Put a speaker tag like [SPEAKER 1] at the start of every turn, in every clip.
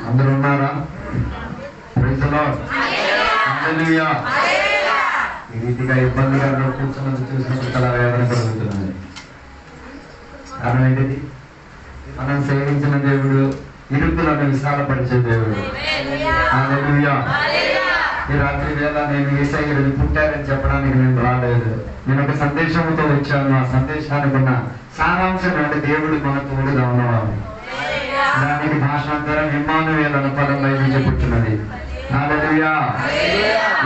[SPEAKER 1] అందరూ ఉన్నారా? Praise the lord. Hallelujah. ఈ రీతిగా ఇబ్బందిగా కూర్చున్నది చూసినప్పుడు చాలా వేదన కలుగుతున్నది. కారణం ఏంటిది? మనం సేవించిన దేవుడు ఇరుకులను విశాలపరిచే దేవుడు. హల్లెలూయా. ఈ రాత్రి వేళ నేను యేసయ్య పుట్టారని చెప్పడానికి నేను రాలేదు. నేను ఒక సందేశంతో వచ్చాను. ఆ సందేశానికి ఉన్న సారాంశం అంటే దేవుడు మన తోడుగా ఉన్నవాడు. దానికి భాషాంతరం ఇమ్మానుయేలు అన్న పదం బయట చెప్పుతున్నది. హల్లెలూయా.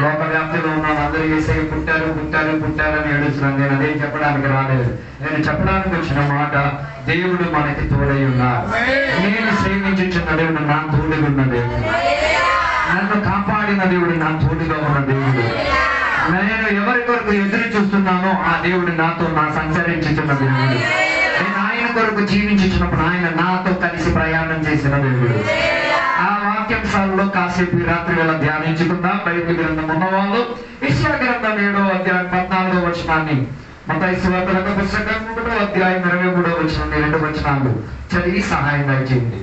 [SPEAKER 1] లోకవ్యాప్తిలో ఉన్న అందరూ యేసయ్య పుట్టారని ఏడుస్తున్నాను. నేను అదే చెప్పడానికి రాలేదు. నేను చెప్పడానికి వచ్చిన మాట, దేవుడు మనకి తోడై ఉన్నారు. నేను సేవించుచున్న దేవుడు నా తోడుగా ఉన్న దేవుడు. నన్ను కాపాడిన దేవుడు నా తోడుగా ఉన్న దేవుడు. నేను ఎవరి కొరకు ఎదురు చూస్తున్నానో ఆ దేవుడు నాతో సంచరించుతున్న దేవుడు. నేను ఆయన కొరకు జీవించుతున్నప్పుడు ఆయన నాతో కలిసి ప్రయాణం చేసిన దేవుడు. ఆ వాక్యాంశాలలో కాసేపు రాత్రి వేళ ధ్యానించుకుందాం. బైబిల్ గ్రంథం ఉన్నవాళ్ళు యెషయా గ్రంథం 7వ అధ్యాయం 14వ వచనాన్ని, మత్తయి సువార్త పుస్తకం 1వ అధ్యాయం 23వ వచనం, 2 వచనాలు చదివి సహాయం దయచేయండి.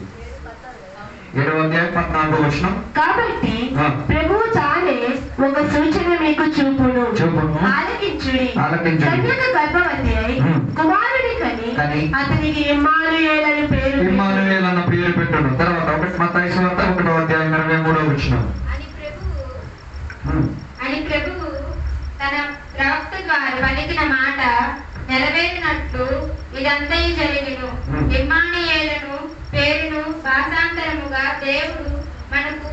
[SPEAKER 1] 7వ అధ్యాయం 14వ వచనం.
[SPEAKER 2] కాబట్టి ప్రభువు తానే ఒక సూచన మీకు చూపును, ఆలకించుడి. కన్యక గర్భవతి అయి కుమారుని కని అతనికి ఇమ్మానుయేలు అన్న పేరు
[SPEAKER 1] పెట్టాడు. తర్వాత మత్తయి సువార్త 1వ అధ్యాయం 23వ వచనం.
[SPEAKER 3] అని ప్రభువు తన ప్రవక్త ద్వారా పలికిన మాట నెరవేరినట్లు ఇదంతా జరిగిను. ఇమ్మానుయేలును పేరును భాషాంతరముగా దేవుడు మనకు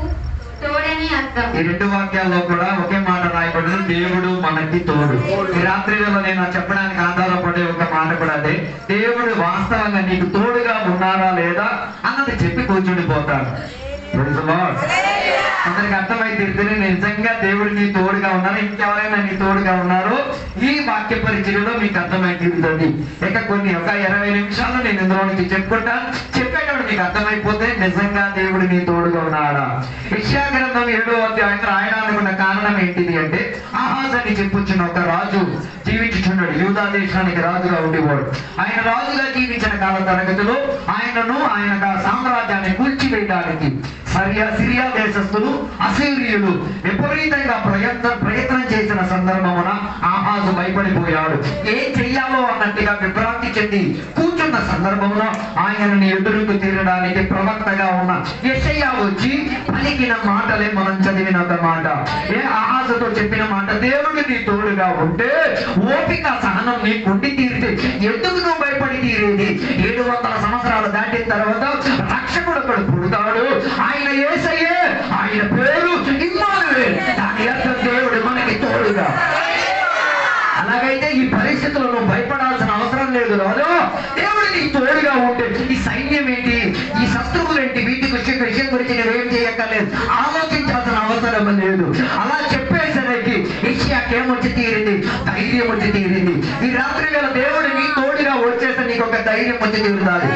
[SPEAKER 3] తోడని అర్థం.
[SPEAKER 1] ఈ 2 వాక్యాల్లో కూడా ఒకే మాట రాయబడింది, దేవుడు మనకి తోడు. ఈ రాత్రి వేళ నేను చెప్పడానికి ఆధారపడే ఒక మాట కూడా అదే, దేవుడు వాస్తవంగా నీకు తోడుగా ఉన్నారా లేదా అన్నది చెప్పి కూర్చుండిపోతాడు. అందరికి అర్థమైతే నిజంగా దేవుడు నీ తోడుగా ఉన్నారు, ఇంకెవరైనా నీ తోడుగా ఉన్నారో ఈ వాక్య పరిచయంలో మీకు అర్థమై తీరుతుంది. ఇక ఒక 20 నిమిషాలు నేను ఇందులో నుంచి చెప్పుకుంటాను. చెప్పేటప్పుడు మీకు అర్థమైపోతే నిజంగా దేవుడు నీ తోడుగా ఉన్నాడా. యెషయా గ్రంథం 7వ అధ్యాయం రాయడానికి ఉన్న కారణం ఏంటిది అంటే, ఆహాజు అని చెప్పుచున్న ఒక రాజు జీవించుచున్నాడు. యూదా దేశానికి రాజుగా ఉండేవాడు. ఆయన రాజుగా జీవించిన కాల తరగతిలో ఆయన సామ్రాజ్యాన్ని కూల్చివేయడానికి సిరియా దేశస్థులు అసీరియులు విపరీతంగా ప్రయత్నం చేసిన సందర్భమున ఆహాజు భయపడిపోయాడు. ఏం చెయ్యాలో అన్నట్టుగా విభ్రాంతి చెంది కూర్చున్న సందర్భమున ఆయనని ఎదురుకు తీరడానికి ప్రవక్తగా ఉన్న యెషయా వచ్చి పలికిన మాటలే మనం చదివిన ఒక మాట. ఆహాజుతో చెప్పిన మాట, దేవుడు నీ తోడుగా ఉంటే ఓపిక సహనం నీకు ఉండి తీరితే ఎందుకు నువ్వు భయపడి తీరేది? 700 సంవత్సరాలు దాటిన తర్వాత రక్షకుడు అక్కడ పుడతాడు. ఆయన యేసయ్యే, ఆయన పేరు ఇమ్మానుయేలు. దాని అర్థం దేవుడు మనకి తోడుగా. అలాగైతే ఈ పరిస్థితుల్లో నువ్వు భయపడాల్సిన అవసరం లేదు. రాదు, దేవుడు నీకు తోడుగా ఉంటే ఈ సైన్యం ఏంటి, ఈ శత్రువులు ఏంటి, వీటికి విషయం గురించి నువ్వేం చేయక్కర్లేదు, ఆలోచించాల్సిన అవసరం లేదు. అలా చెప్పేసరికి యెషయాకేమొచ్చి తీరింది? ధైర్యం వచ్చి తీరింది. ఈ రాత్రి వేళ దేవుడు నీ తోడుగా వచ్చేస్తే నీకు ఒక ధైర్యం వచ్చి తీరుతాడు.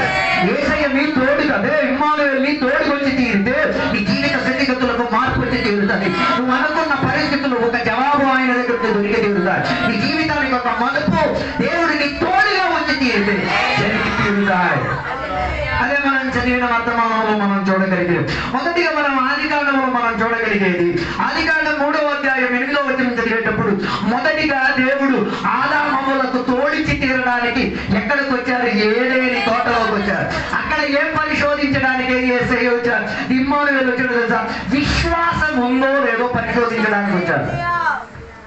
[SPEAKER 1] యేసయ్య నీ తోడుగా, ఇమ్మానుయేలు నీ తోడుగా వచ్చి తీరితే నీ జీవిత స్థితిగతులకు మార్పు వచ్చి తీరుతుంది. నువ్వు అనుకున్న పరిస్థితులు ఒక జవాబు ఆయన దగ్గర దొరికి తీరుతాడు. నీ జీవితానికి ఒక మలుపు దేవుడు నీ తోడుగా వచ్చి తీరితే జరిగి తీరుతాయి. అదే మనం చదివిన వర్తమానంలో మనం చూడగలిగేది. మొదటిగా మనం ఆదికాండంలో మనం చూడగలిగేది, ఆదికాండం 3వ అధ్యాయం 8వ వచనం చదివేటప్పుడు మొదటిగా దేవుడు ఆదాములకు తోడిచి తీరడానికి ఎక్కడికి వచ్చారు? ఏదేని తోటలోకి వచ్చారు. అక్కడ ఏం పరిశోధించడానికి యేసయ్య వచ్చారు? ఇమ్మానుయేలు వచ్చాడు తెలుసా? విశ్వాసం ఉందో లేదో పరిశోధించడానికి వచ్చారు.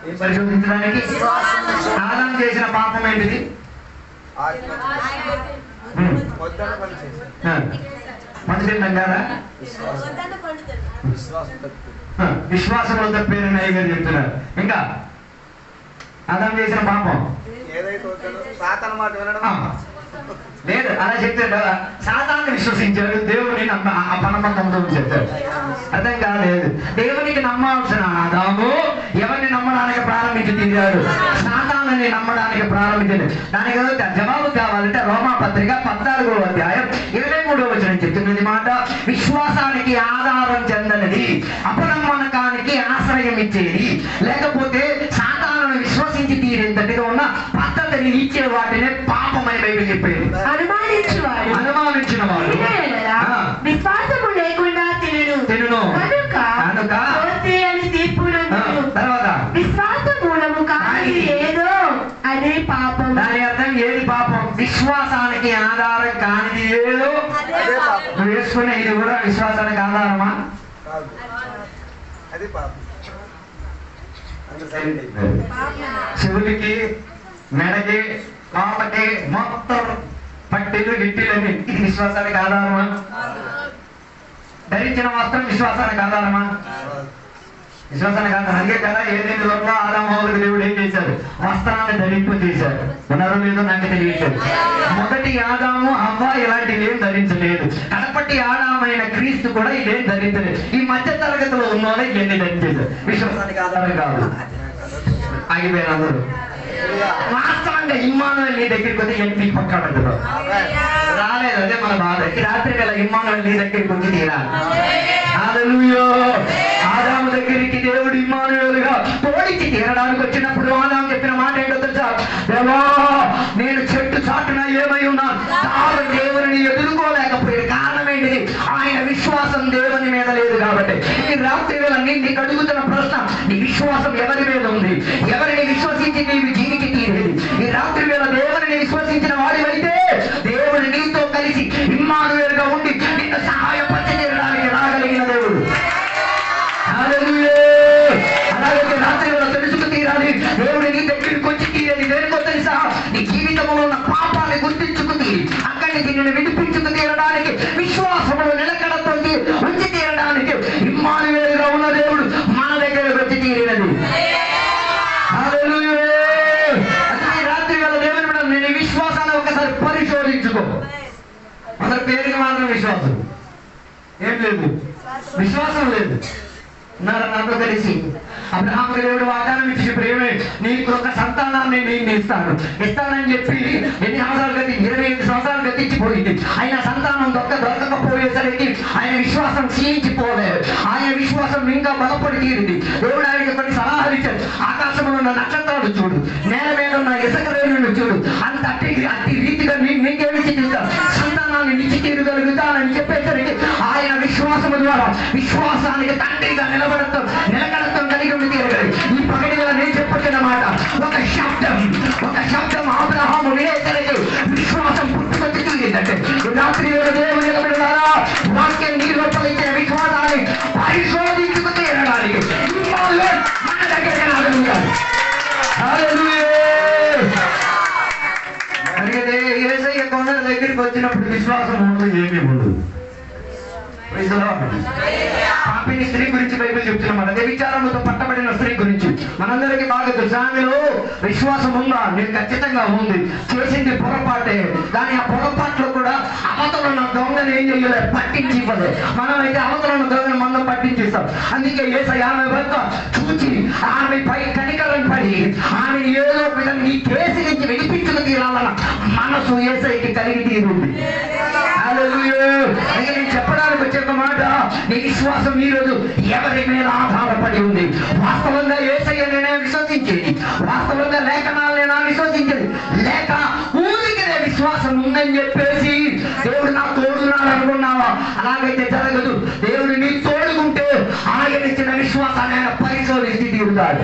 [SPEAKER 1] ఏం పరిశోధించడానికి? ఆదాము చేసిన పాపం ఏంటిది? విశ్వాసంలో తప్పేరని అయ్యగారు చెప్తున్నారు. ఇంకా ఆదాము చేసిన పాపం లేదు, అలా చెప్తాడు. సాతాన్ని విశ్వసించాడు, దేవుని అపనమ్మకంతో చెప్తాడు. అర్థం కాలేదు. దేవునికి నమ్మాల్సిన ఆదాము ఎవరిని నమ్మడానికి ప్రారంభించి తీరాడు? సాతాను ఉన్నానని నమ్మడానికి ప్రారంభించండి. దానికి జవాబు కావాలంటే రోమాపత్రిక 14వ అధ్యాయం 23వ వచనం చెప్తున్నది మాట. విశ్వాసానికి ఆధారం చెందనిది, అపనమ్మకానికి ఆశ్రయం ఇచ్చేది, లేకపోతే సాతానును విశ్వసించి తీరేంతటిగా ఉన్న పద్ధతిని ఇచ్చే వాటినే పాపమని బైబిల్ చెప్పేది. అనుమానించిన వాడు
[SPEAKER 2] విశ్వాసము లేకుండా తినును కనుక
[SPEAKER 1] తర్వాత
[SPEAKER 2] విశ్వాస మూలము కాని ఏదో అదే పాపం.
[SPEAKER 1] దాని అర్థం ఏది పాపం? విశ్వాసానికి ఆధారం కానిది ఏదో. నువ్వు వేసుకునే ఇది కూడా విశ్వాసానికి ఆధారమా? చెవులకి, మెడకి, కాళ్ళకి మొత్తం పట్టిలు గిట్టిలని ఇది విశ్వాసానికి ఆధారమా? ధరించిన వస్త్రం విశ్వాసానికి ఆధారమా? విశ్వాసానికి ఆధారం. అందుకే కదా ఏదైనా లోపల ఆదామవులకు దేవుడు ఏం చేశాడు? వస్త్రాన్ని ధరింపు చేశాడు. ఉన్నారో లేదో నాకు తెలియట్లేదు. మొదటి ఆదాము అవ్వ ఇలాంటివి ఏం ధరించలేదు. కడపటి ఆదామైన క్రీస్తు కూడా ఇదేం ధరించలేదు. ఈ మధ్య తరగతిలో ఉన్నోళ్ళే ఇవన్నీ ధరించేశారు. విశ్వాసానికి ఆధారం కాదు. ఆగిపోయారు అందరూ. వాస్తవంగా ఇమ్మానుయేల్ నీ దగ్గరికి వస్తే ఎంపీ పక్కన రాలేదు. అదే మన బాధ. రాత్రి వేళ ఇమ్మానుయేల్ నీ దగ్గరికి వచ్చి తీరాలి. హల్లెలూయా. ఆదాము దగ్గరికి దేవుడు ఇమ్మానుయేలుగా తోడికి తీరడానికి వచ్చినప్పుడు ఆదాము చెప్పిన మాట ఏంటో తెలుసా? దేవా, నేను చెట్టు చాటున ఏమై ఉన్నాను, తాను దేవుని ఎదుర్కోలేకపోయాడు. కారణం ఏంటిది? ఆయన విశ్వాసం దేవుని మీద లేదు కాబట్టి. ఈ రాత్రి వేళ నీకు అడుగుతున్న ప్రశ్న, నీ విశ్వాసం ఎవరి మీద ఉంది? ఎవరిని విశ్వసించి నీవు జీవికి తీరేది? ఈ రాత్రి వేళ దేవుని విశ్వసించిన వాడివైతే దేవుడు నీతో కలిసి ఇమ్మానుయేలుగా ఉండి నిన్ను సహాయపరిచి తీరడానికి రాగలిగిన దేవుడు. అలాగే రాత్రి వేళ తెలుసుకు తీరాలి. దేవుడు నీ దగ్గరికి వచ్చి తీరేది దేనికో తెలుసా? నీ జీవితంలో ఉన్న పాపాన్ని గుర్తించుకు తీరి అక్కడి నుంచి నిన్ను విడిపించుకు తీరడానికి, విశ్వాసములు నిలకడతో ఉంచి తీరడానికి ఇమ్మానుయేలుగా ఉన్న దేవుడు మన దగ్గరకు వచ్చి తీరినది. అందుకే రాత్రి వేళ దేవుని మీద నేను విశ్వాసాన్ని ఒకసారి పరిశోధించుకో. అసలు పేరుకి మాత్రం విశ్వాసం ఏం లేదు, విశ్వాసం లేదు. నాతో కలిసి అబ్రహాము దేవుడు వాగ్దానం ఇచ్చి ప్రేమే నీకు ఒక సంతానాన్ని నేను ఇస్తానని చెప్పి ఎన్ని సంవత్సరాలు గతి 25 సంవత్సరాలు గతించిపోయింది. ఆయన సంతానం దొరకకపోయేసరికి ఆయన విశ్వాసం క్షీణించిపోలేదు. ఆయన విశ్వాసం ఇంకా బలపడి తీరింది. దేవుడు ఆయనకి కొన్ని సలహాలు ఇచ్చాడు. ఆకాశంలో ఉన్న నక్షత్రాలు చూడు, నేల మీద ఉన్న ఇసుక రేణులను చూడు, అంత అట్టి రీతిగా నీకేమి చూస్తాను, సంతానాన్ని నిచ్చి తీరగలుగుతానని చెప్పేసరికి ఆయన విశ్వాసము ద్వారా విశ్వాసానికి తండ్రిగా నిలకడతో కలిగి ఉండి తీరగలి. ఈ పగటిలో నేను చెప్పొచ్చిన మాట, ఒక శబ్దం అబ్రహాము వినేసరికి విశ్వాసం పుట్టుకొచ్చి తీరిందంటే రాత్రి దేవుని నిలబడినారా వాక్యం నీ లోపల ఇచ్చిన విశ్వాసాన్ని పరిశోధించుకు తీరడానికి మన దగ్గర రాగలుగుతారు. అందుకే యేసయ్య కొందరి దగ్గరికి వచ్చినప్పుడు విశ్వాసం ఉండదు, ఏమీ ఉండదు. పాపిని స్త్రీ గురించి బైబిల్ చెప్తున్నమాట. వ్యభిచారముతో పట్టబడిన స్త్రీ గురించి మనందరికీ బాగా తెలుసు. ఆమెలో విశ్వాసం ఉందా? నేను ఖచ్చితంగా ఉంది. చేసింది పొరపాటే, కానీ ఆ పొరపాట్లో కూడా అవతల ఉన్న దొంగను ఏం చేయలేదు, పట్టించి ఇవ్వలేదు. మనమైతే అవతల ఉన్న దొంగను మనం పట్టించేస్తాం. అందుకే యేసయ్య ఆమె భర్త చూచి ఆమె పై కనికరం పడి ఆమె ఏదో విధంగా ఈ కేసు నుంచి విడిపించుకు తీరాలన్న మనసు యేసయ్యకి కలిగి తీరుంది. అందుకే నేను చెప్పడానికి వచ్చే మాట, నీ విశ్వాసం ఈ రోజు ఎవరి మీద ఆధారపడి ఉంది? వాస్తవంగా యేసయ్య నేనే విశ్వసించేది, వాస్తవంగా లేఖనాలు నేనా విశ్వసించేది, లేక ఊరికే విశ్వాసం ఉందని చెప్పేసి దేవుడు నాకు తోడున్నాడు అనుకున్నావా? అలాగైతే జరగదు. దేవుడు నీ తోడుకుంటే ఆయన ఇచ్చిన విశ్వాసాన్ని ఆయన పరిశోధించి తీరుతాడు.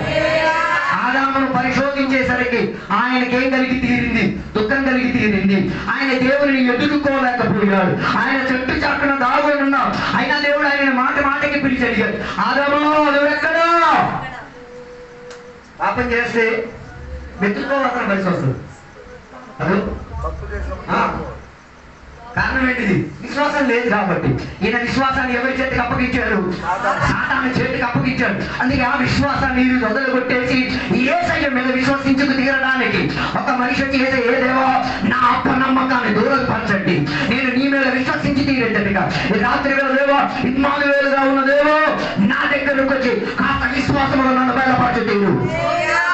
[SPEAKER 1] ఆదామును పరిశోధించేసరికి ఆయనకేం కలిగి తీరింది? దుఃఖం కలిగి తీరింది. ఆయన దేవుడిని ఎదుర్కోలేకపోయాడు. ఆయన చెట్టు చాటున దాగుని ఉన్నాడు. అయినా దేవుడు ఆయన మాటకి పిలిచి అడిగాడు, ఆదాము నువ్వెక్కడా? పాపం చేస్తే వెతుక్కోవాల్సిన పరిస్థితి వస్తుంది. అది కారణం ఏంటిది? విశ్వాసం లేదు కాబట్టి. ఈయన విశ్వాసాన్ని ఎవరి చేతికి అప్పగించాడు? సాతాను చేతికి అప్పగించాడు. అందుకే ఆ విశ్వాసాన్ని వదలగొట్టేసి యేసయ్య మీద విశ్వసించుకు తీరడానికి ఒక మనిషి వచ్చి ఏ దేవా నా అపనమ్మకాన్ని దూరం పరచండి, నేను నీ మీద విశ్వసించి తీరేటట్టుగా ఈ రాత్రి వేళ దేవా ఇమ్మానుయేలుగా ఉన్న దేవో నా దగ్గరకు వచ్చి కాస్త విశ్వాసంలో నన్ను బయలుపరచు తీరు.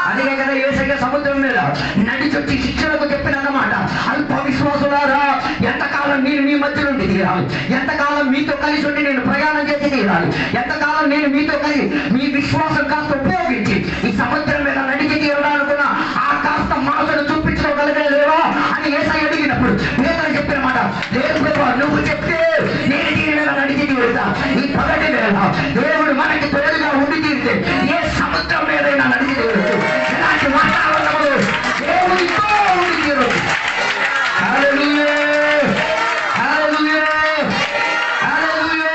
[SPEAKER 1] అందుకే కదా యేసయ్య సముద్రం మీద నడిచొచ్చి శిక్షలకు చెప్పినన్నమాట. అల్ప విశ్వాసులారా, ఎంతకాలం నేను మీ మధ్య నుండి తీరాలి, ఎంతకాలం మీతో కలిసి ఉండి నేను ప్రయాణం చేసి తీరాలి, ఎంతకాలం నేను మీతో కలిసి మీ విశ్వాసం కాస్త ఉపయోగించి ఈ సముద్రం మీద నడిచి తీరాలనుకున్న ఆ కాస్త మనసును చూపించుకోగలిగలేవా అని యేసయ్య అడిగినప్పుడు పేతురు చెప్పిన మాట, లేదు ప్రభా, నువ్వు చెప్తే నేను దీని మీద నడిచి తీరుతా. ఈ పగటి వేళ దేవుడు మనకి తోడుగా ఉండి తీరితే ఏ సముద్రం మీదైనా నడిచి తీరచ్చు. ఇలాంటి వాతావరణంలో దేవుడితో ఉండి తీరచ్చు. హల్లెలూయా, హల్లెలూయా, హల్లెలూయా.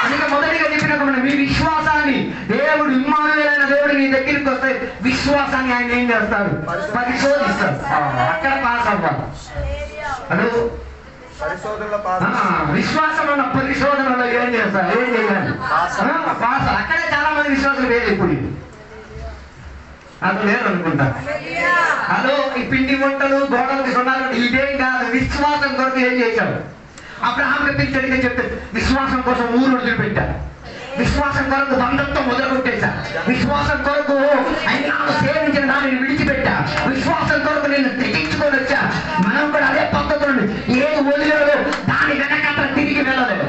[SPEAKER 1] అందుకే మొదటిగా చెప్పినప్పుడు మీ విశ్వాసాన్ని దేవుడు ఇమ్మానుయేలైన దేవుడు నీ దగ్గరికి వస్తే విశ్వాసాన్ని ఆయన ఏం చేస్తారు? పరిశోధిస్తారు. అక్కడ పాస్ అవ్వాలి. హలో, విశ్వాసం అన్న పరిశోధనలో ఏం చేస్తారు? ఏం చేయాలి? పాస్. అక్కడే చాలా మంది విశ్వాసం లేదు. ఇప్పుడు అది లేదు అనుకుంటా. హలో, ఈ పిండి వంటలు గోడలకు సున్నాలు ఇదేం కాదు. విశ్వాసం కొరకు ఏం చేశాడు? అబ్రహాం పిలిచడిగా చెప్తే విశ్వాసం కోసం ఊరు వదిలిపెట్టారు. విశ్వాసం కొరకు బంధంతో మొదలుకొట్టేశా. విశ్వాసం కొరకు అయినా సేవించిన దానిని విడిచిపెట్టా. విశ్వాసం కొరకు నేను తెగించుకొని వచ్చా. మనం కూడా అదే పద్ధతులు ఏది వదిలేదో దాని వెనక తిరిగి వెళ్ళలేదు.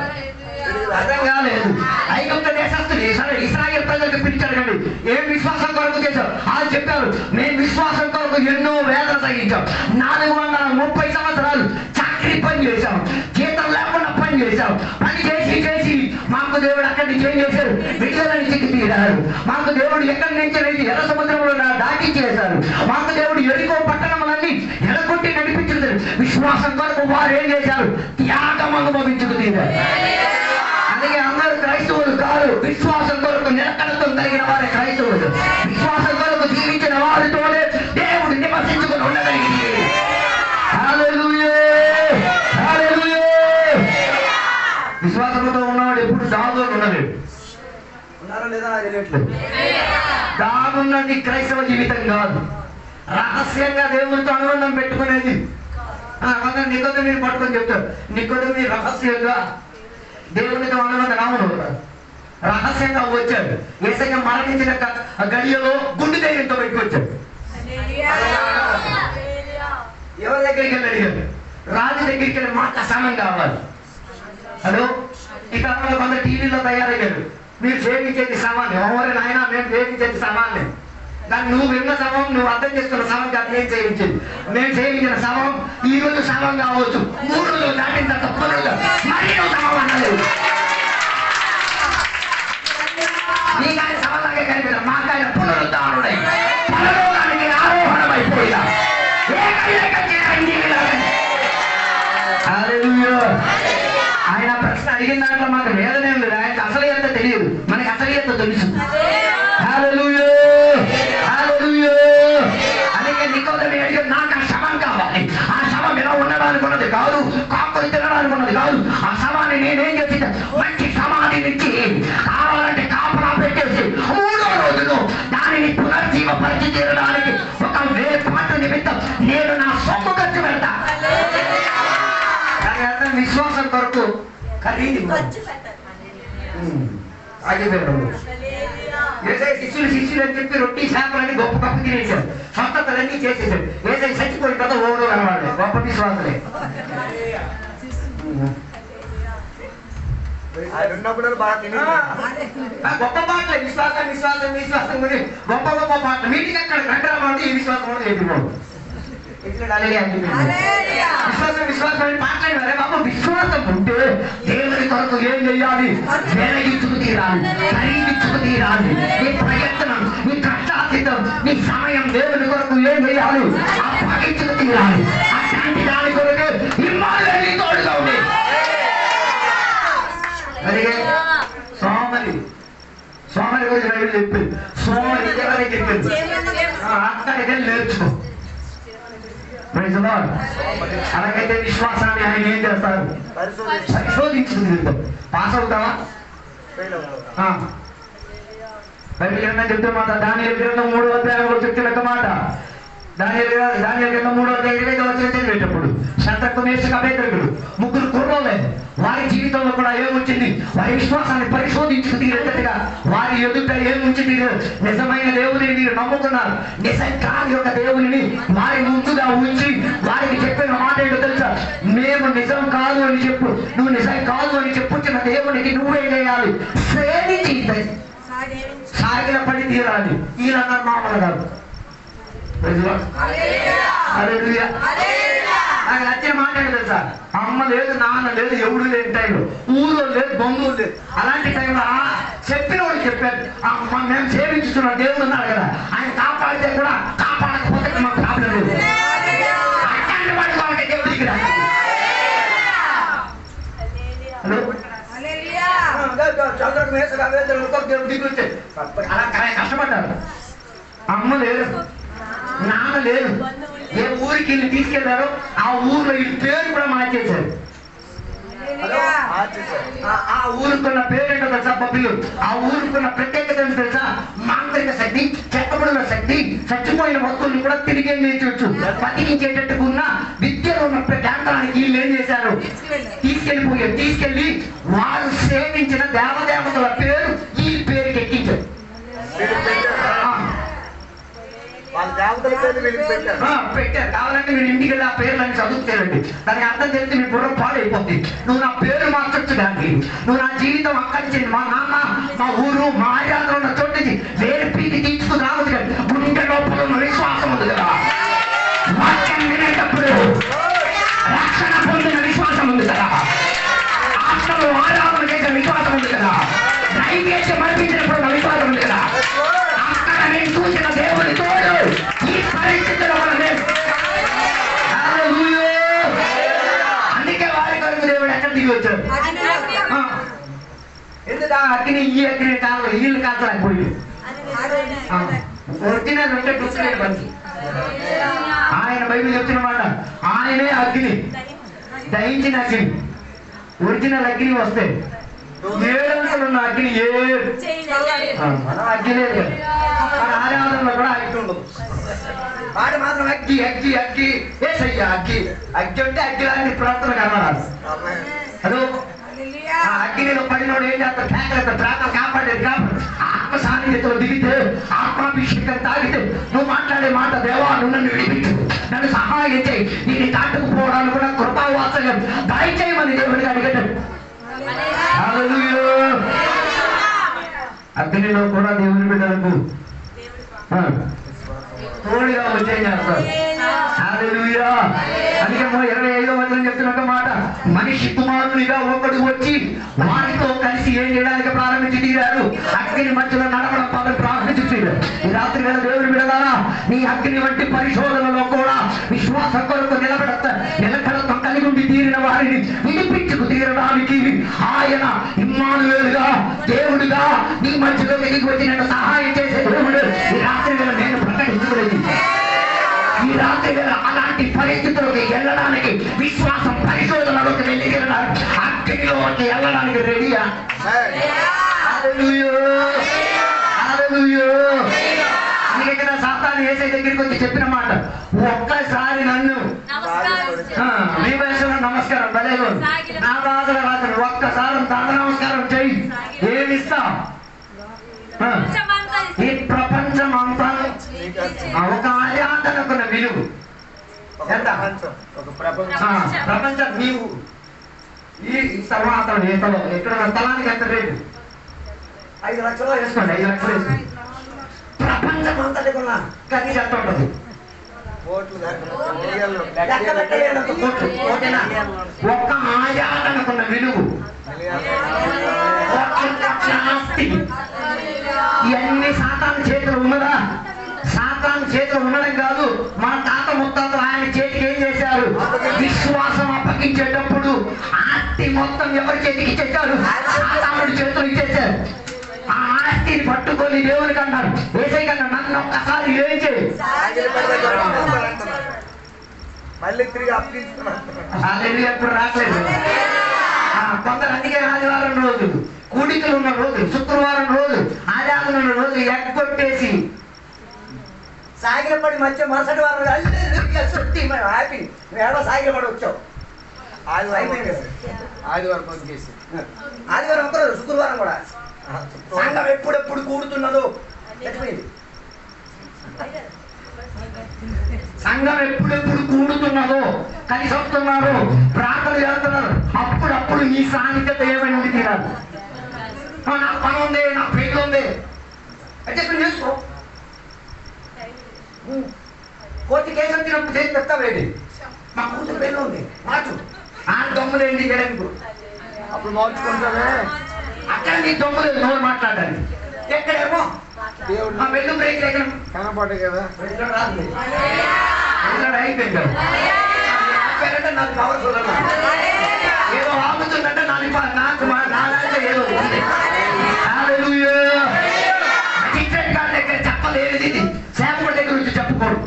[SPEAKER 1] అర్థం కాలేదు. ఐగుప్తు దేశస్తులు సరే ఇశ్రాయేలు ప్రజలకు పిలిచాడు కండి, ఏం విశ్వాసం కొరకు చేశారు? వాళ్ళు చెప్పారు, మేము విశ్వాసం కొరకు ఎన్నో వేదన సహించాం, 430 సంవత్సరాలు చాకరీ పని చేశాం, జీతం లేకుండా పని చేశాం. పని చేసి చేసి మాకు దేవుడు అక్కడి నుంచి ఏం చేశారు? విడుదల నుంచి తీరారు. మాకు దేవుడు ఎక్కడి నుంచి ఎర్ర సముద్రంలో దాటి చేశారు. మాకు దేవుడు ఎరుకో పట్టణములన్నీ ఎడగొట్టి నడిపించారు. విశ్వాసం కొరకు వారు ఏం చేశారు? త్యాగం అనుభవించుకు తీరారు. అందుకే అందరూ క్రైస్తవులు కాదు. విశ్వాసం కొరకు నిరకడతో కలిగిన వారే క్రైస్తవులు. విశ్వాసం కొరకు జీవించిన వారితోనే దేవుడు నివసించుకుని ఉండగలిగింది. హల్లెలూయా, హల్లెలూయా. విశ్వాసంతో ఉన్నవాడు ఎప్పుడు దాగుని ఉండలేడు. ఉన్నారా లేదా నాకు తెలియట్లేదు. దాగున్నది క్రైస్తవ జీవితం కాదు. రహస్యంగా దేవుడితో అనుబంధం పెట్టుకునేది. నికోదేముని పట్టుకొని చెప్తారు, నికోదేముని రహస్యంగా దేవునితో అనుబంధం రాముడు రహస్యంగా వచ్చాడు. యేసయ్య మరణించిన గడియలో గుండె ధైర్యంతో బయటకు వచ్చాడు. ఎవరి దగ్గరికి వెళ్ళి అడిగాడు? రాజు దగ్గరికి వెళ్ళి మాకు సమయం కావాలి. హలో, ఈ కాలంలో కొందరు టీవీలో తయారయ్యారు. మీరు సేవించేది సమాన్ని, ఎవరి నాయన మేము సేవించేది సమాన్ని. దాన్ని నువ్వు విన్న సమం, నువ్వు అర్థం చేసుకున్న సమం కాదు నేను సేవించేది. మేము సేవించిన సమం ఈ రోజు సమం కావచ్చు, 3 రోజులు దాటిన తర్వాత పునరుద్ధ మరీ సమం అన్నలేదు. నీకాయన సమలాగే కనిపించ, మాకాయన పునరుద్ధానుడై పరలోకానికి ఆరోహణమైపోయినా ఆయన ప్రశ్న అడిగిన దాంట్లో మాకు వేదనే లేదు. ఆయనకు అసలు తెలియదు, మనకి అసలు తెలుసు. హల్లెలూయా, హల్లెలూయా. అందుకే నికోదేము అడిగాడు, నాకు ఆ శవం కావాలి. ఆ శవం ఎలా ఉండడానికి ఉన్నది కాదు, కాకులు తినడానికి ఉన్నది కాదు. ఆ శవాన్ని నేనేం చేసి మంచి సమాధి నుంచి కావాలంటే కాపలా పెట్టేసి 3వ రోజును దానిని పునర్జీవపరిచి తీరడానికి ఒక వేపాటు నిమిత్తం నేను నా సొమ్ము ఖర్చు పెడతా. విశ్వాసం కొరకు ఖరీదు శిష్యులు అని చెప్పి రొట్టి చేపలని గొప్ప గొప్ప తినేశారు, స్వస్థతలన్నీ చేసేసాడు. ఏదైనా చచ్చిపోయిన కదా ఓడు అనవాడు. గొప్ప విశ్వాసలే. గొప్ప పాటలే. విశ్వాసం విశ్వాసం విశ్వాసం గురించి గొప్ప గొప్ప పాటలు. వీటికి అక్కడ గంటరామంటే ఈ విశ్వాసం కూడా ఎదుర్కోడు. విశ్వాసం విశ్వాసం అని మాట్లాడినారే బాబు. విశ్వాసం ఉంటే దేవుని కొరకు ఏం చేయాలి? వెలగించుకు తీరాలి, ఖరీదించుకు తీరాలి. నీ ప్రయత్నం, నీ కష్టాతీతం, నీ సమయం దేవుని కొరకు ఏం చేయాలి? అప్పగించుకు తీరాలి. అట్లాంటి దాని కొరకు ఇమ్మానుయేలు తోడుగా ఉంది. అందుకే సోమరి గురించి బైబిల్ చెప్పింది. సోమరి ఎవరికి చెప్పింది? అక్కడికి వెళ్ళి నేర్చుకో. అలాగైతే విశ్వాసాన్ని ఆయన ఏం చేస్తారు? పరిశోధించుకుంది. పాస్ అవుతావా? బైబిల్ గ్రంథం చెప్తే మాట, దానియేలు గ్రంథం 3వ అధ్యాయంలో చెప్తున్న మాట. దానియేలు గ్రంథం 3వ అధ్యాయం 25వ వచనం చదివేటప్పుడు శద్రకు మేషకు అబేద్నెగోలు 3 కుర్రోలే వారి జీవితంలో కూడా ఏముంచింది? వారి విశ్వాసాన్ని పరిశోధించుకు తీరేటట్టుగా వారి ఎదుట ఏముంచి తీరారు? నిజమైన దేవుని మీరు నమ్ముకున్నారు. నిజం కాని యొక్క దేవుని వారి ముందుగా ఉంచి వారికి చెప్పిన మాట ఏంటో తెలుసా? మేము నిజం కాదు అని చెప్పు, నువ్వు నిజం కాదు అని చెప్పుచున్న దేవునికి నువ్వేం చేయాలి? సేవించి సాగిన పడి తీరాలి. ఈయన మామూలు కాదు. నాకు నచ్చిన మాట ఏంటో తెలుసా? అమ్మ లేదు, నాన్న లేదు, ఎవడు లేని టైంలో, ఊళ్ళో లేదు, బంధువులు లేదు, అలాంటి టైంలో చెప్పిన వాళ్ళు చెప్పారు, అమ్మ మేము సేవించుతున్న దేవుడు ఉన్నారు కదా, ఆయన కాపాడితే కూడా కాపాడకపోతే మాకు ప్రాబ్లం లేదు. అట్లాంటి వాడి వాళ్ళకి దేవుడికి అలా కష్టపడ్డారు. అమ్మ లేదు, నాన్న లేదు, ఏ ఊరికి వెళ్ళి తీసుకెళ్లారో ఆ ఊర్లో ఈ పేరు కూడా మార్చేశారు. ఆ ఊరుకున్న పేరేంటో తెలుసా? బొబ్బిలు. ఆ ఊరుకున్న ప్రత్యేకత ఏంటో తెలుసా? మాంత్రిక శక్తి, చెక్కబడుల శక్తి, చచ్చిపోయిన వస్తువులు కూడా తిరిగి నేర్చవచ్చు. బతికించేటట్టుగా ఉన్న విద్యలో ఉన్న కేంద్రానికి వీళ్ళు ఏం చేశారు? తీసుకెళ్లి వారు సేవించిన దేవదేవతల పేరు ఈ పేరుకి ఎక్కించారు. పెట్టారు. కావాలంటే మీరు ఇంటికి వెళ్ళి ఆ పేర్లని చదువుతారండి. దానికి అర్థం తెలిసి మీ బుర్ర పాడైపోతుంది. నువ్వు నా పేరు మార్చొచ్చు, దానికి నువ్వు నా జీవితం అక్కడి మా నాన్న, మా ఊరు, మా ఆయాలో ఉన్న చోటు నుంచి వేరే పీకి తీసుకుని రావద్దు కదా. గుండె లోపల ఉన్న విశ్వాసం ఉంది కదా, వాక్యం వినేటప్పుడు రక్షణ పొందిన విశ్వాసం ఉంది కదా, ఆత్మలో ఆరాధన చేసిన విశ్వాసం ఉంది కదా, నైవేద్యం అర్పించినప్పుడు ఉన్న విశ్వాసం ఉంది కదా. అక్కడ నేను చూసిన దేవుని తోడు ఈ పరిస్థితుల వల్ల అందుకే వారి కొరకు దేవుడు ఎక్కడ దిగి వచ్చాడు? ఎందుకు అగ్ని ఈ అగ్ని కాదు, వీళ్ళు కాల్చలేకపోయింది. ఒరిజినల్ అంటే డూప్లికేట్ పని. ఆయన బైబిల్ చెప్తున్న మాట, ఆయనే అగ్ని, దహించిన అగ్ని. ఒరిజినల్ అగ్ని వస్తే ఏడంతలు ఉన్న అగ్ని మనం అగ్గి లేదు. మన ఆరాధనలో కూడా అగ్గి ఉండదు. వాడు మాత్రం అగ్గి అగ్గి అగ్గి ఏసయ్య అగ్గి అగ్గి అంటే అగ్గి లాంటి ప్రార్థన కనబడాలి. అదో ఆ అగ్నిలో పడినోడు ఏం చేస్తారు? ప్రార్థన కాపాడేది కాపాడు. ఆత్మ సాన్నిధ్యంలో దిగితే, ఆత్మాభిషేకం తాగితే నువ్వు మాట్లాడే మాట, దేవా నువ్వు నన్ను విడిపించు, నన్ను సహాయం చేయి, నేను దాటుకుపోవడానికి కూడా కృపావాత్సల్యం దయచేయమని దేవుడికి అడిగేటాడు. అగ్నిలో కూడా దేవుని బిడ్డలకు తోడుగా వచ్చేం చేస్తారు. హల్లెలూయా. అందుకే 25వ వచనం చెప్తున్న మాట, మనిషి కుమారునిగా ఒకడు వచ్చి వారితో కలిసి ఏం చేయడానికి ప్రారంభించి తీరారు? అగ్ని మధ్యలో నడవడం ప్రారంభించి తీరారు. ఈ రాత్రి వేళ దేవుని బిడ్డలారా, నీ అగ్ని వంటి పరిశోధనలో కూడా విశ్వాస కొరకు నిలకడత్వం కలిగి ఉండి తీరిన వారిని విడిపించుకు తీరడానికి ఆయన ఇమ్మానుయేలుగా, దేవుడిగా నీ మధ్యలో దిగి వచ్చి నేను సహాయం చేసే దేవుడు ఈ రాత్రి వేళ నేను ప్రకటించుకునేది. ఈ రాత్రి వేళ అలాంటి పరిస్థితుల్లోకి వెళ్ళడానికి, విశ్వాసం పరిశోధనలోకి వెళ్ళి అగ్నిలోకి వెళ్ళడానికి రెడీయా? అందుకే కదా సాతాను యేసయ్య దగ్గరికి వచ్చి చెప్పిన మాట, ఒక్కసారి నన్ను మీ వయసులో నమస్కారం బలేగో నా బాధల రాత్రి ఒక్కసారి తాత నమస్కారం చెయ్యి, ఏమిస్తా? ఈ ప్రపంచం అంతా ఒక ఆరాధనకున్న విలువ ఎంత? ప్రపంచం నీవు ఈ తర్వాత ఎక్కడ స్థలానికి ఎంత రేటు? 5 లక్షలు వేసుకోండి, 5 లక్షలు వేసుకోండి. ప్రపంచం అంతటి కొన్నా ఖరీదు ఎంత ఉంటుంది? ఒక్క ఆరాధనకున్న విలువ ఇవన్నీ సాతాను చేతులు ఉన్నదా? సాతాను చేతులు ఉండడం కాదు, మన తాత ముత్తాతలు ఆయన చేతికి ఏం చేశారు? విశ్వాసం అప్పగించేటప్పుడు ఆస్తి మొత్తం ఎవరి చేతికి ఇచ్చేశారు? సాతానుడి చేతులు ఇచ్చేశారు. ఆ ఆస్తిని పట్టుకొని దేవునికి అన్నారు, యేసయ్య కన్నా నన్ను ఒక్కసారి ఏం చేయి,
[SPEAKER 4] మళ్ళీ తిరిగి అప్పగించుకున్నాను.
[SPEAKER 1] అది ఎప్పుడు రావట్లేదు. కొందరు అందుకే ఆదివారం రోజు, కూడికలు ఉన్న రోజు, శుక్రవారం రోజు, ఆదివారం ఉన్న రోజు ఎగ్గొట్టేసి
[SPEAKER 4] సాగిలపడి మధ్య మరుసటి వారం హ్యాపీ నువ్వు ఏడో సాగిలపడి వచ్చావు. ఆదివారం పొద్దుకేసి
[SPEAKER 5] ఆదివారం ఒకరోజు శుక్రవారం కూడా సంఘం ఎప్పుడెప్పుడు కూడుతున్నదో చచ్చిపోయింది. సంఘం ఎప్పుడెప్పుడు కూడుతున్నదో కలిసి వస్తున్నారు, ప్రార్థన చేస్తున్నారు, అప్పుడప్పుడు నీ సాన్నిధ్యత ఏమైనా ఉంది తీరాలి. నా పని ఉంది, నా పేరు ఉంది అయితే ఇప్పుడు చేసుకో. కోర్టు కేసు వచ్చినప్పుడు చేసి పెడతావేంటి? మా కూతురు పెళ్ళి ఉంది మార్చు. ఆ దొంగలేంటి గడకు
[SPEAKER 4] అప్పుడు మార్చుకుంటావే.
[SPEAKER 5] అక్కడ నీ దొంగలేదు నోరు మాట్లాడాలి. ఎక్కడేమో
[SPEAKER 4] దేవుడు
[SPEAKER 5] మా వెళ్ళు బ్రేక్ ఎక్కడ
[SPEAKER 4] కనపడ్డాయి కదా.
[SPEAKER 5] అయిపోయింది నాకు పవర్ఫుల్ ఏదో ఆగుతుందంటే నాకు నాదంటే ఏదో ఉంది. టికెట్ గారి దగ్గర చెప్పలేదు, ఇది సేపటి దగ్గర నుంచి చెప్పుకోడు.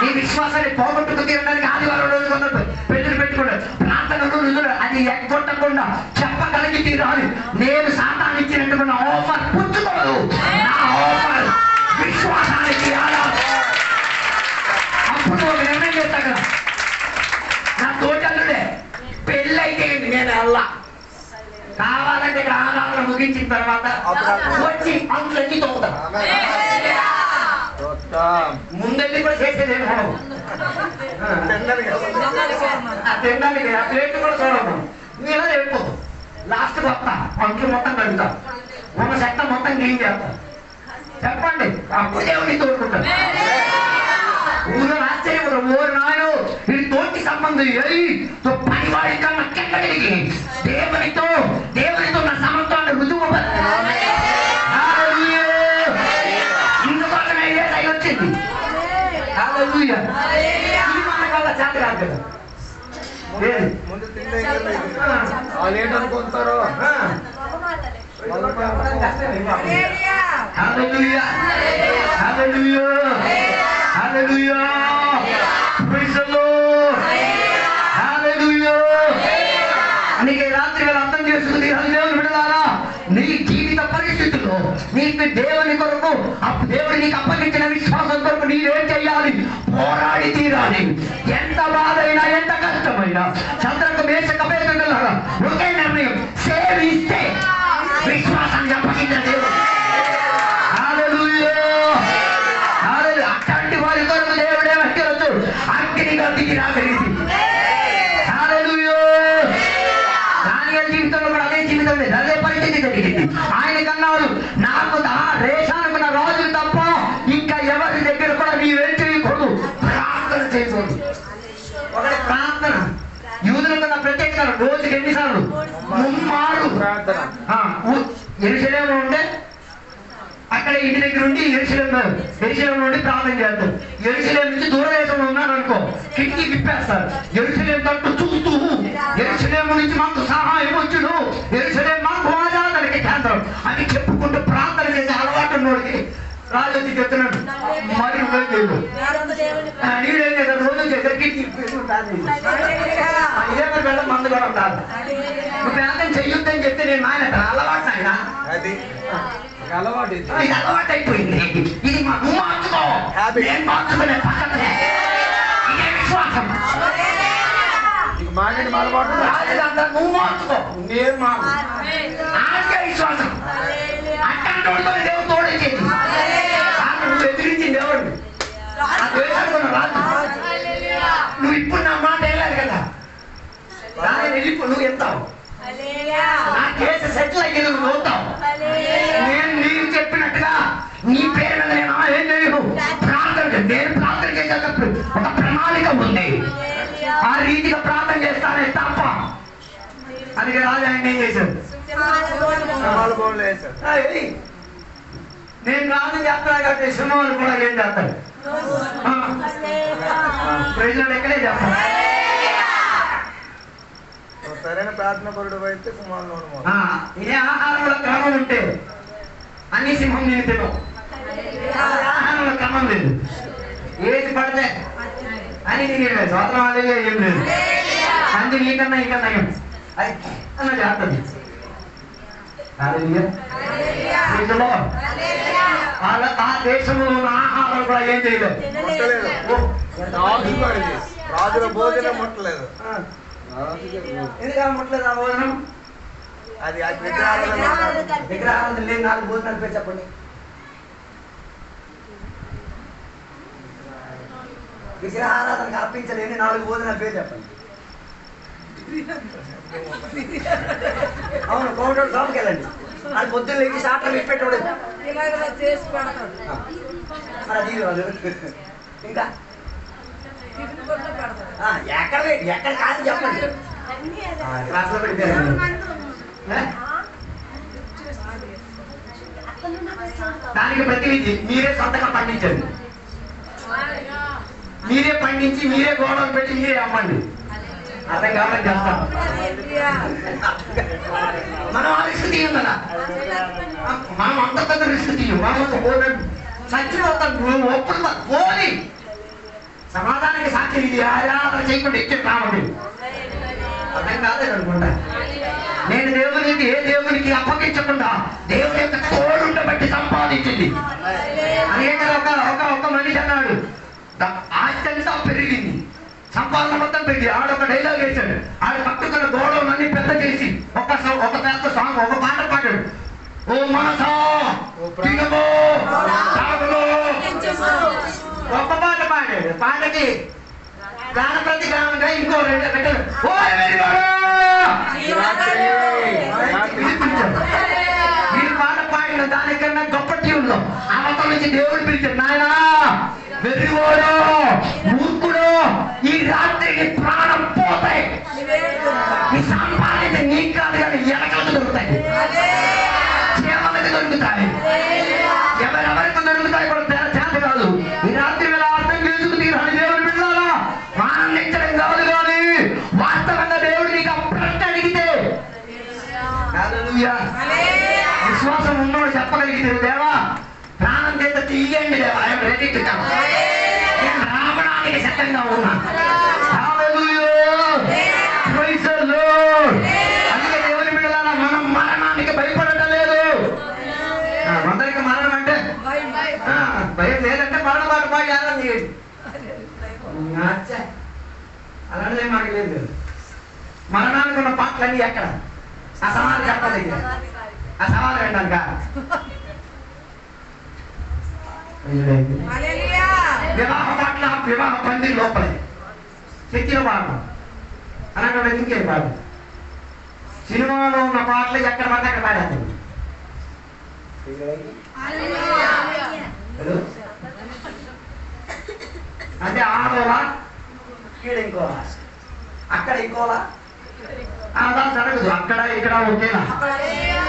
[SPEAKER 5] నీ విశ్వాసాన్ని పోగొట్టుకు తీరడానికి ఆదివారం రోజు కొందరు పెళ్లి పెట్టుకున్నారు, ప్రార్థన రోజులు అది ఎగ్గొట్టకుండా చెప్పగలిగి తీరాలి. నేను సాతాను ఇచ్చినట్టుకున్న ఆఫర్ పుచ్చుకోదు. నా ఆఫర్ విశ్వాసానికి ఆధారం. అప్పుడు ఒక నిర్ణయం చేస్తా కదా, నా తోటల్లుడే పెళ్ళైతే నేను వెళ్ళా, కావాలంటే ఇక్కడ ఆధారం ముగించిన తర్వాత వచ్చి అందులన్నీ తోగుతా. ముందెళ్ళి కూడా చేసేది తినడానికి ఆ ప్లేట్ కూడా చూడము. మీరు వెళ్ళిపో లాస్ట్ వస్తా, పంచులు మొత్తం కలుగుతా, ఉన్న చెత్త మొత్తం క్లీన్ చేస్తా. చెప్పండి, అప్పుడు దేవుడిని తోడుకుంటాను. ఊరు ఆశ్చర్యపడు, ఊరు నాయను వీడి తోటి సంబంధం పనివాడి కన్నా కెక్కడికి దేవునితో నా సమత్వాన్ని రుజువు ఇందుకోసమే వచ్చింది. మనకల్లా చేత కాదు కదా.
[SPEAKER 4] ముందు తిండే వాళ్ళు ఏంటనుకుంటారో.
[SPEAKER 5] నీకు రాత్రి వేళ అర్థం చేసుకుంది దేవుని విడదారా, నీ జీవిత పరిస్థితుల్లో నీకు దేవుని కొరకు దేవుడు నీకు అప్పగించిన విశ్వాసం కొరకు నీవేం చెయ్యాలి? పోరాడి తీరాలి. ఎంత బాధైనా ఎంత కష్టమైనా చంద్రకు మేషక పేదలాగా ఒకే నిర్ణయం, సేవిస్తే విశ్వాసాన్ని అప్పగించిన దేవుడు. అట్లాంటి వారి కొరకు దేవుడే వచ్చి అగ్నిగా దిగి రాగలిగింది. జీవితంలో కూడా అదే జీవితం లేదు, అదే పరిస్థితి జరిగింది. ఆయనకన్నాడు, నాకు రేషానికి నా రాజు తప్ప ఇంకా ఎవరి దగ్గర కూడా నీవేం చేయకూడదు, ప్రార్థన చేయకూడదు. ఒకటి ప్రార్థన. యూదులకు నా ప్రత్యేకత రోజుకి ఎన్నిసార్లు? 3
[SPEAKER 4] ప్రార్థన.
[SPEAKER 5] యెరూషలేములో ఉంటే అక్కడ ఇంటి దగ్గర ఉండి యెరూషలేం నుండి ప్రార్థన చేస్తారు. యెరూషలేం నుంచి దూరదేశంలో ఉన్నారు అనుకో, కిటికీ విప్పేస్తారు. యెరూషలేం తట్టు చూస్తూ యెరూషలేం నుంచి మాకు సహాయం వచ్చును, యెరూషలేం మాకు ఆరాధనకి కేంద్రం అని చెప్పుకుంటూ ప్రార్థన చేసే అలవాటు ఉన్నోడికి రాజు వచ్చి చెప్తున్నాడు, మరి నీడేం చేశారు? రోజు చేశారు కిటికీ ఇదే వెళ్ళ మందు కూడా ఉండాలి. నువ్వు ప్రార్థన చెయ్యొద్దని చెప్తే నేను మాయన అలవాటు ఆయన
[SPEAKER 4] అది అలవాటు.
[SPEAKER 5] ఇది అలవాటు అయిపోయింది. ఇది నువ్వు మార్చుకో, నేను మార్చుకునే పక్కనే. ఇదే విశ్వాసం.
[SPEAKER 4] మాగండి అలవాటు
[SPEAKER 5] నువ్వు మార్చుకో, నేను మార్చు. ఆగే విశ్వాసం. అట్టంటే దేవుడు తోడేది. నువ్వు ఎదిరించింది దేవుడు, ఆ ద్వేషాడుకున్న రాజు. నువ్వు ఇప్పుడు నా మాట వెళ్ళాలి కదా, దాన్ని వెళ్ళిపో. నువ్వు వెళ్తావు, నా కేసు సెటిల్ అయ్యి నువ్వు పోతావు. నేను నీకు చెప్పినట్టుగా నీ పేరు మీద నేను ఏం చేయను. నేను ప్రార్థన చేసేటప్పుడు ఒక ప్రణాళిక ఉంది, ఆ రీతిగా ప్రార్థన చేస్తానే తప్ప. అందుకే రాజు ఆయన ఏం చేశాడు? నేను ప్రార్థన చేస్తాను కాబట్టి సింహాలు కూడా ఏం చేస్తాడు? ప్రజలు ఎక్కడే చేస్తాను.
[SPEAKER 4] సరైన ప్రార్థన పరుడు అయితే సింహాలు.
[SPEAKER 5] ఇదే ఆహారంలో క్రమం ఉంటే అన్ని సింహం నేను తినవు. ఆహారంలో క్రమం లేదు, ఏది పడితే అని నేను స్వాతంత్రం అదే ఏం లేదు. అంది నీకన్నా ఇంకా నయం అన్న చేస్తుంది. వాళ్ళ ఆ దేశంలో ఉన్న ఆహారం కూడా ఏం చేయలేదు.
[SPEAKER 4] రాజు పడింది. రాజుల భోజనం ముట్టలేదు.
[SPEAKER 5] ఎందుకు ముట్టలేదు ఆ భోజనం?
[SPEAKER 4] అది విగ్రహారాధన.
[SPEAKER 5] విగ్రహారాధన లేని 4 భోజనాలు పేరు చెప్పండి. విగ్రహారాధనకు అర్పించలేని 4 భోజనాలు పేరు చెప్పండి. అవును, కౌంటర్ షాప్కి వెళ్ళండి. అది పొద్దున్న లేచి సాటలు ఇప్పెట్టాడు. ఇంకా ఎక్కడ కాదు చెప్పండి. క్లాస్లో పెట్టారు. దానికి ప్రతివిధి మీరే సొంతంగా పండించండి. మీరే పండించి మీరే గోడలు పెట్టి మీరే అమ్మండి. అర్థం కావాలని చేస్తాం. మనం ఆ రిస్క్ తీయం కదా. మనం అంత పెద్ద రిస్క్ తీయం. మనం సచ్చిపోతాం. ఒప్పుడు పోని సమాధానానికి సాక్షి ఇది ఆరాధన చేయకుండా ఎక్కి రావండి. అర్థం కాలేదు అనుకుంటా. నేను దేవునికి ఏ దేవునికి అప్పగించకుండా దేవుని యొక్క తోడుండబట్టి సంపాదించింది. అనేక ఒక మనిషి అన్నాడు, ఆస్తంతా పెరిగింది, సంపాదన మొత్తం పెరిగింది. ఆడొక డైలాగ్ వేశాడు. ఆడ పట్టుకున్న గోడలన్నీ పెద్ద చేసి ఒక పెద్ద సాంగ్, ఒక పాట పాడాడు. ఓ మనసా తినమో తాగుమో, ఒక పాట పాడాడు. పాటకి గాన ప్రతి గానంగా ఇంకో 2 పెట్టాడు. మీరు పాట పాడిన దానికన్నా గొప్ప ట్యూన్లో అవతల నుంచి దేవుడు పిలిచాడు. నాయనా వెర్రివాడో మూర్ఖుడో, ఈ రాత్రికి ప్రాణం పోతాయి. ఈ సంపాదన నీకు కాదు కానీ ఎలకలకు దొరుకుతాయి, చేమలకు దొరుకుతాయి, ఎవరెవరికి దొరుకుతాయి కూడా చేత కాదు. ఈ రాత్రి వేళ అర్థం చేసుకుని తీరాలి. దేవుడు పిల్లారా, ఆనందించడం కాదు కానీ వాస్తవంగా దేవుడు నీకు ప్రశ్న అడిగితే విశ్వాసం ఉన్నోడు చెప్పగలిగితే, దేవా ప్రాణం చేత తీయండి దేవా, ఐఎమ్ రెడీ టు కమ్, నేను రావడానికి సిద్ధంగా ఉన్నా. అందుకే దేవుని బిడ్డలారా, మనం మరణానికి భయపడటం లేదు. కొందరికి మరణం అంటే భయం లేదంటే మరణ పాట పాడి ఆరాధన చేయండి. అలాంటిదే మాకు లేదు. మరణానికి ఉన్న పాటలన్నీ ఎక్కడ? ఆ సమాధి కట్ట దగ్గర. ఆ సమాధి వెళ్ళాక వివాహ పాటల వివాహ పందిరి లోపలే శక్తిలో పాడడం అలాంటి ఇంకేం పాడు. సినిమాలో ఉన్న పాటలు ఎక్కడ పడితే అక్కడ పాడేస్తాడు. అంటే ఆడోలా ఈడ ఇంకోలా, అక్కడ ఇంకోలా, అలా జరగదు. అక్కడ ఇక్కడ ఒకేలా.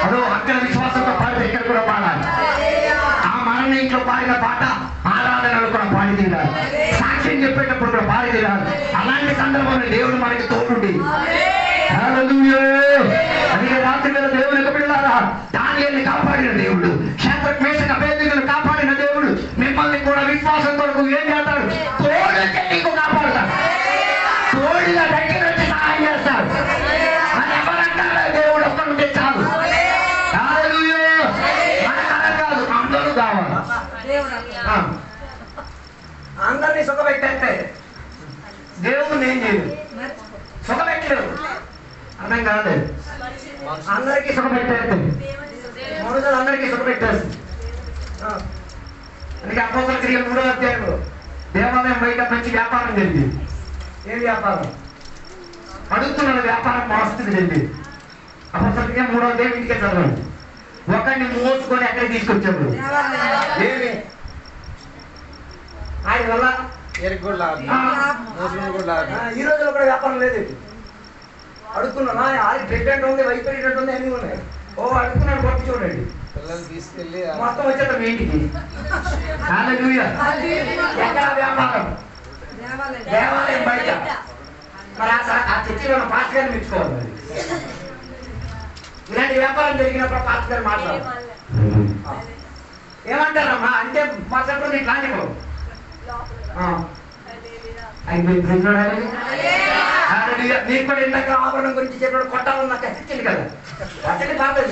[SPEAKER 5] అదో అక్కడ విశ్వాసంతో పాడితే ఇక్కడ కూడా పాడాలి. ఆ మరణ ఇంట్లో పాడిన పాట ఆరాధనలు కూడా పాడి తీరాలి. సాక్ష్యం చెప్పేటప్పుడు కూడా పాడి తీరాలి. అలాంటి సందర్భంలో దేవుడు మనకి తోడుండి. అందుకే రాత్రి వేళ దేవుని యొక్క పిల్లారా, దానియేలుని కాపాడిన దేవుడు, శద్రక్ మేషక్ అబేద్నెగోను కాపాడిన దేవుడు మిమ్మల్ని కూడా విశ్వాసం కొరకు ఏం చేస్తాడు? తోడు నీకు కాపాడుతాడు. తోడుగా దగ్గర వచ్చి సహాయం చేస్తాడు. అని ఎవరంటారా? దేవుడు ఒక్కడుంటే చాలు. మన కాదు, అందరూ కావాలి. అందరినీ సుఖపెట్టేస్తే దేవుడు ఏం చేయదు, సుఖపెట్టలేదు. అర్థం కాలేదు. అందరికీ సుఖపెట్టేస్తే మనుషులు అందరికీ సుఖపెట్టేస్తుంది. అందుకే అపోస్తల క్రియలు 3వ అధ్యాయంలో దేవాలయం బయట మంచి వ్యాపారం జరిగింది. ఏం వ్యాపారం? అడుగుతున్న వ్యాపారం మాస్తుంది జరిగింది. అపోస్తల క్రియ 3వ అధ్యాయం ఇంటికే చదవండి. ఒకరిని మోసుకొని ఎక్కడికి తీసుకొచ్చాడు? ఏమి ఆయన వల్ల ఈ రోజులో కూడా వ్యాపారం లేదు. అడుగుతున్నా ప్రెగ్నెంట్ ఉంది, వైఫ్ ప్రెగ్నెంట్ ఉంది, అన్ని ఉన్నాయి. ఓ అడుగుతున్నాడు, కొట్టి చూడండి,
[SPEAKER 4] పిల్లలు తీసుకెళ్ళి
[SPEAKER 5] మొత్తం వచ్చేద్దాం మీ ఇంటికి. ఎక్కడ వ్యాపారం? దేవాలయం బయట. మరి ఆ చర్చిలో ఉన్న పాస్టర్ గారిని మెచ్చుకోవాలి. మరి ఇలాంటి వ్యాపారం జరిగినప్పుడు పాస్టర్ గారు మాట్లాడు ఏమంటారమ్మా అంటే మాట్లాడుతుంది ఇట్లాంటి నీకు కూడా ఇందాక ఆభరణం గురించి చెప్పాడు. కొట్టాలని నాకు తెచ్చింది కదా, అతని కాదు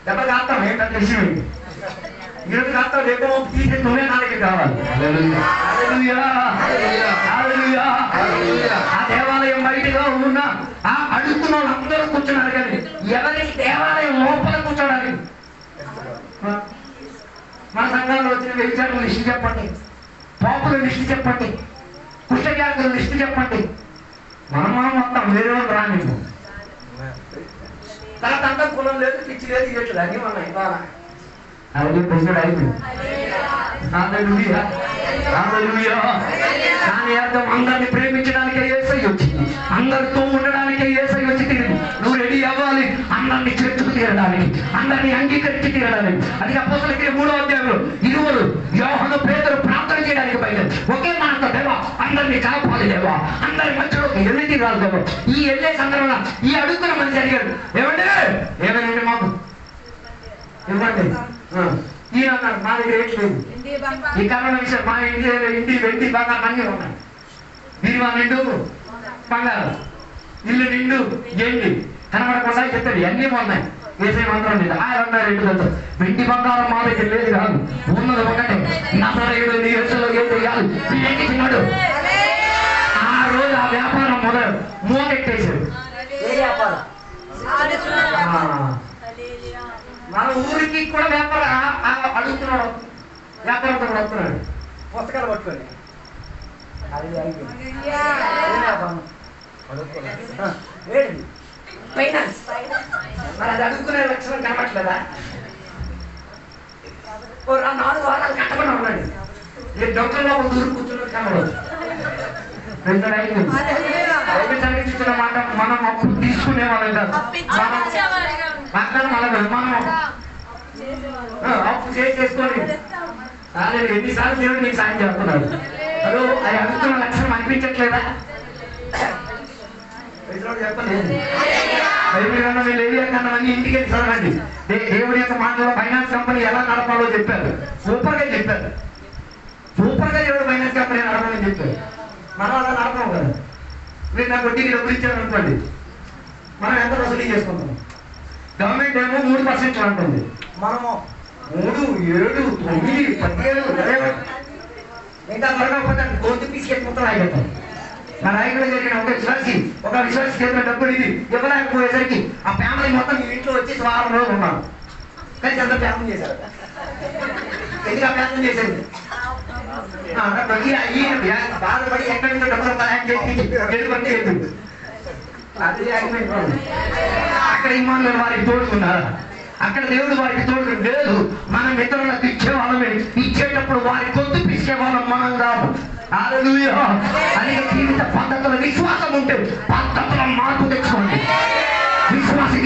[SPEAKER 5] దెబ్బ కాస్తాం. ఏంటంటే విషయం ఏంటి? ఈరోజు కాస్త రేపు తీసే నువ్వే నాలుగు కావాలి. హల్లెలూయా. హల్లెలూయా. ఆ దేవాలయం బయటగా ఉన్న ఆ అడుగుతున్న వాళ్ళందరూ కూర్చున్నారు కానీ ఎవరికి దేవాలయం లోపల కూర్చోడానికి మన సంఘంలో వచ్చిన వ్యభిచారుల లిస్టు చెప్పండి, పాపుల లిస్టు చెప్పండి, కుష్ఠవ్యాధుల లిస్టు చెప్పండి. మనం మొత్తం వేరే వాళ్ళు రాని తర్వాత అంతా కులం లేదు, పిచ్చి లేదు, ఇవ్వట్లేదు అన్నీ ఉన్నాయి. అది ప్రజలు అయిపోయింది. దాని అర్థం అందరిని ప్రేమించడానికే యేసయ్య వచ్చింది, అందరితో ఉండడానికే యేసయ్య వచ్చి తిరిగి నువ్వు రెడీ అవ్వాలి అందరిని చేర్చుకు తీరడానికి, అందరిని అంగీకరించి తీరడానికి. అది అపోస్తలుల 3వ అధ్యాయంలో 20 యోహాను పేతురు ప్రార్థన చేయడానికి బయట ఒకే మాట, దేవా అందరినీ కాపాలి, దేవా అందరి మధ్యలోకి వెళ్ళి తీరాలి దేవా. ఈ వెళ్ళే సందర్భంలో ఈ అడుగుతున్న మనిషి అడిగాడు, ఏమంటే ఏమైనా మాకు ఇవ్వండి. ఈయన అన్నాడు, మా దగ్గర ఏం లేదు, ఈ కరోనా విషయం మా ఇంటి వెండి బంగారం అన్నీ ఉన్నాయి, బీరువా నిండు బంగారం, ఇల్లు నిండు ఎండి కనబడకుండా చెప్తాడు అన్నీ ఉన్నాయి. వేసే మంత్రం లేదు. ఆయన అన్నారు ఇంటితో వెండి బంగారం మా దగ్గర లేదు కాదు, ఉన్నది ఒకటే నజరేయుడు నీ యేసులో ఏం చేయాలి ఏంటి చిన్నాడు. ఆ రోజు ఆ వ్యాపారం మూతెట్టేశాడు. ఏ వ్యాపారం? మన ఊరికి కూడా వ్యాపారం అడుగుతున్నాడు, వ్యాపారంతో కూడా వస్తున్నాడు పుస్తకాలు పట్టుకొని. ఫైనాన్స్ మరి అది అడుగుకునే లక్షణం కనబట్లేదా? 4 వారాలు కట్టకుండా ఉన్నాడు, ఏ డొక్కల్లో దూరం కూర్చున్నది కనబడదు. చూసిన మాట మనం అప్పుడు తీసుకునే వాళ్ళం కాదు, మనం అప్పు చేసుకొని ఎన్నిసార్లు దేవుడు నీకు సాయం చేస్తున్నాడు. అదో అది అడుగుతున్న లక్షణం అనిపించట్లేదా? చెప్పలేదు అన్ని ఇంటికి వెళ్ళి చదవండి. దేవుడి యొక్క మాటలో ఫైనాన్స్ కంపెనీ ఎలా నడపాలో చెప్పారు, సూపర్ గా చెప్పారు. సూపర్ గా దేవుడు ఫైనాన్స్ కంపెనీ నడపాలని చెప్పారు. మనం అలా నడపాం కదా. మీరు నాకు వడ్డీకి డబ్బులు ఇచ్చారు అనుకోండి, మనం ఎంత వసూలు చేసుకుంటాం? గవర్నమెంట్ ఏమో 3% అంటుంది, మనము 3, 7, 9, 17 ఇంకా దొరకకపోతే గొంతు పీసుకెళ్ళి మొత్తం రాయిపోతాం. నా రాయకుండా జరిగిన ఒక విశ్వాసి చేసిన డబ్బులు ఇది ఇవ్వలేకపోయేసరికి ఆ ఫ్యామిలీ మొత్తం మీ ఇంట్లో వచ్చి 1 వారం రోజులు ఉన్నాను. కానీ అంత ఫ్యామిలీ చేశారు. ఎందుకు ఆ ఫ్యామిలీ చేసేది? బాధపడి ఎక్కడి నుంచో డబ్బులు చేసి అక్కడ ఇమ్మానుయేలు వారికి తోడుకున్నారు, అక్కడ దేవుడు వారికి తోడు లేదు. మనం ఇతరులకు ఇచ్చేవాళ్ళమే, ఇచ్చేటప్పుడు వారి గొంతు పిసికే వాళ్ళం మనం కాదు. హల్లెలూయా. అనేక జీవిత పద్ధతుల విశ్వాసం ఉంటే పద్ధతుల మార్పు తెచ్చుకోండి.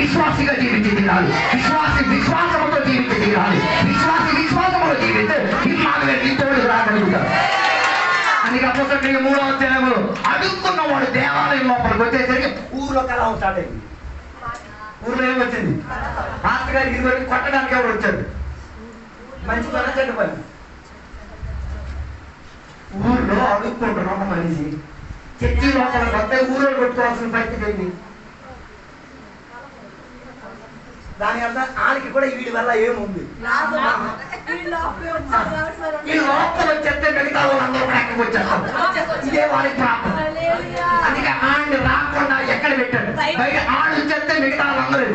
[SPEAKER 5] విశ్వాసిగా జీవించి తీరాలి, విశ్వాసముతో జీవించి తీరాలి. విశ్వాసములో జీవితే ఇమ్మానుయేలు తోడు రాగలుగుతారు. అందుకే అపోస్తలుల 3వ అధ్యాయంలో అడుక్కున్న వాడు దేవాలయం లోపలికి వచ్చేసరికి ఊర్లో కళ స్టార్ట్ అయింది. ఊర్లో ఏమొచ్చింది? మాస్టర్ గారు 20 కొట్టడానికి ఎవరు వచ్చారు? మంచి పని చెడ్డ పని. ఊర్లో అడుక్కుంటున్నాం ఒక మనిషి చర్చి లోపల వస్తే ఊళ్ళో కొట్టుకోవాల్సిన పరిస్థితి ఏంటి? దాని అర్థం ఆడికి కూడా వీడి వల్ల ఏముంది? ఈ లోపల వచ్చేస్తే మిగతా వాళ్ళందరూ కూడా ఎక్కడికి వచ్చేస్తారు. ఇదే వాళ్ళకి ప్రాబ్లం. అందుకే ఆడిని రాకుండా ఎక్కడ పెట్టాడు? బయట ఆడు వచ్చేస్తే మిగతా వాళ్ళందరూ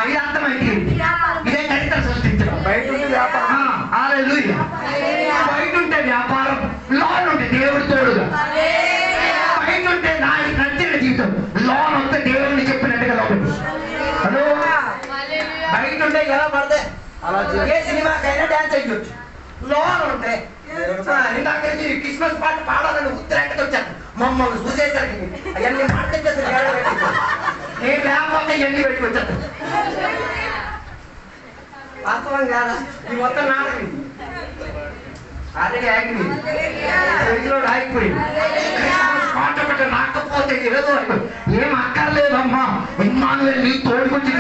[SPEAKER 5] ఇది అర్థమైంది. ఇదే చరిత్ర సృష్టించడం. బయట ఉంటే వ్యాపారం, బయట ఉంటే వ్యాపారం, లోన్ ఉంటే దేవుడి తోడుగా. బయట ఉంటే దానికి నచ్చిన జీవితం, లోన్ వస్తే దేవుడిని చెప్పినట్టుగా లోన్. హలో, బయట ఉంటే ఎలా పడితే ఏ సినిమాకైనా డాన్స్ అయ్యొచ్చు. లోన్ ఉంటే ఇందాక క్రిస్మస్ పాట పాడాలని ఉత్తరాఖండ్ వచ్చాను, మమ్మల్ని చూసేసరికి అవన్నీ మాట్లాడేసి నేను లేకపోతే ఇవన్నీ పెట్టి వచ్చాను. వాస్తవం కాదా? ఈ మొత్తం నాటకం ఆల్రెడీ ఆగిపోయింది. పాట పెట్ట రాకపోతే ఏదో ఏం అక్కర్లేదమ్మా, ఇమ్మానుయేలు నీ తోడుకొచ్చి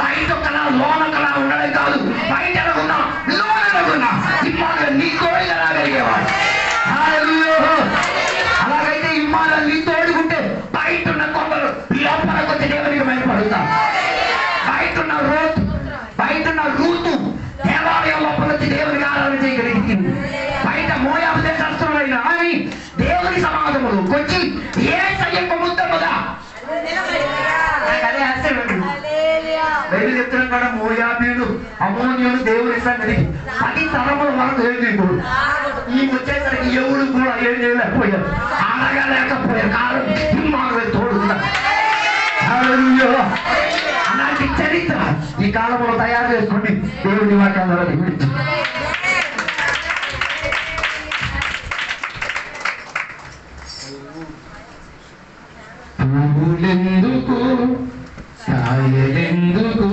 [SPEAKER 5] బయట ఒకలా లోన ఒకలా ఉండడం కాదు, బయట ఉన్నా లోన ఇమ్మానుయేలు నీ తోడుగా రాగలిగేవాడు. అలాగైతే ఇమ్మానుయేలు నీ తోడుకుంటే బయట ఉన్న కొందరు లోపలికి వచ్చి దేవునికి భయపడుతారు. బయట ఉన్న
[SPEAKER 1] బయలు చెప్తున్నాం కూడా మోయాబీయుడు అమోనియుడు దేవుని సన్నిధికి 10 తరముల వరకు ఎదుగుడు. ఈ వచ్చేసరికి ఎవరు కూడా ఏం చేయలేకపోయారు, ఆడగలేకపోయారు. కాలం హిమ్మాను తోడుకున్నారు. అలాంటి చరిత్ర ఈ కాలంలో తయారు చేసుకోండి. దేవుని వాక్యాలను గురించి పువ్వులెందుకు, కాయలెందుకు